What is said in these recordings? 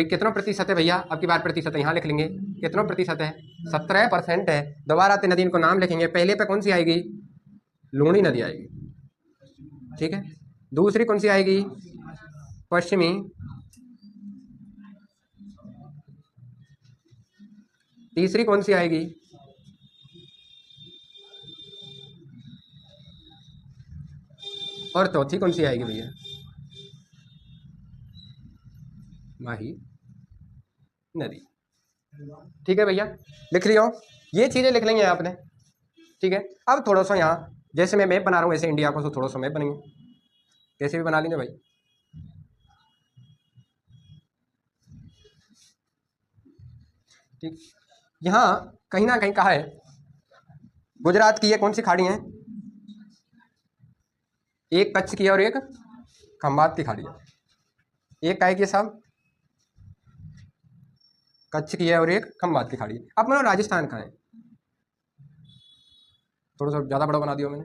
ये कितना प्रतिशत है भैया, अब की बार प्रतिशत यहाँ लिख लेंगे, कितना प्रतिशत है, 17% है। दोबारा आते नदी इनको नाम लिखेंगे, पहले पे कौन सी आएगी, लूणी नदी आएगी, ठीक है। दूसरी कौन सी आएगी, पश्चिमी, तीसरी कौन सी आएगी, और चौथी कौन सी आएगी भैया, माही नदी, ठीक है भैया, लिख लियो, ये चीजें लिख लेंगे आपने, ठीक है। अब थोड़ा सा यहाँ जैसे मैं मैप बना रहा हूँ वैसे इंडिया को, तो थोड़ा सा मैप बनेंगे, कैसे भी बना लेंगे भाई, ठीक। यहाँ कहीं ना कहीं कहा है, गुजरात की ये कौन सी खाड़ी है, एक कच्छ की है और एक खंबात की खाड़ी है, एक काय की है साहब, कच्छ की है और एक खंबात की खाड़ी है। अब मतलब राजस्थान का है, थोड़ा सा ज़्यादा बड़ा बना दिया मैंने,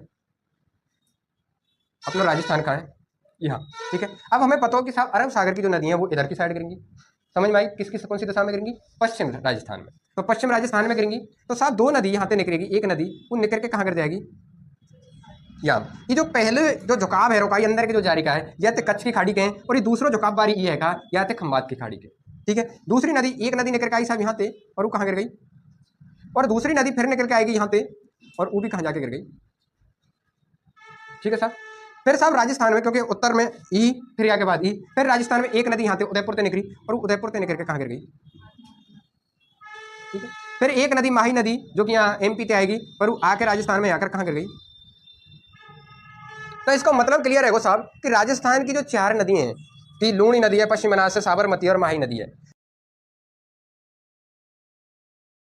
अपना राजस्थान का है यहाँ, ठीक है। अब हमें पता हो कि साहब अरब सागर की जो नदी है वो इधर की साइड गिरेंगी, समझ में आई, किस कौन सी दिशा में गिरेंगी, पश्चिम राजस्थान में, तो पश्चिम राजस्थान में गिरेंगी, तो साहब दो नदी यहाँ से निकलेगी, एक नदी वो निकल के कहाँ गिर जाएगी, यहाँ। ये जो पहले जो झुकाव है रोकाई अंदर के जो जारी का है, या तो कच्छ की खाड़ी के हैं, और ये दूसरा झुकाव बारी ये है का, या तो खंबात की खाड़ी के, ठीक है। दूसरी नदी, एक नदी निकल के आई साहब यहाँ से, और वो कहाँ गिर गई, और दूसरी नदी फिर निकल के आएगी यहाँ पे, और वो भी कहाँ जाके गिर गई, ठीक है साहब। फिर साहब राजस्थान में, क्योंकि उत्तर में ई, फिर यहाँ के बाद ई, फिर राजस्थान में एक नदी यहाँ से उदयपुर से निकली, और उदयपुर से निकल के कहाँ गिर गई, ठीक है। फिर एक नदी माही नदी जो कि यहाँ एमपी से आएगी, पर वो आकर राजस्थान में आकर कहाँ गिर गई। तो इसका मतलब क्लियर है साहब कि राजस्थान की जो चार नदी हैं, कि लूणी नदी है, पश्चिम बनास से साबरमती और माही नदी है,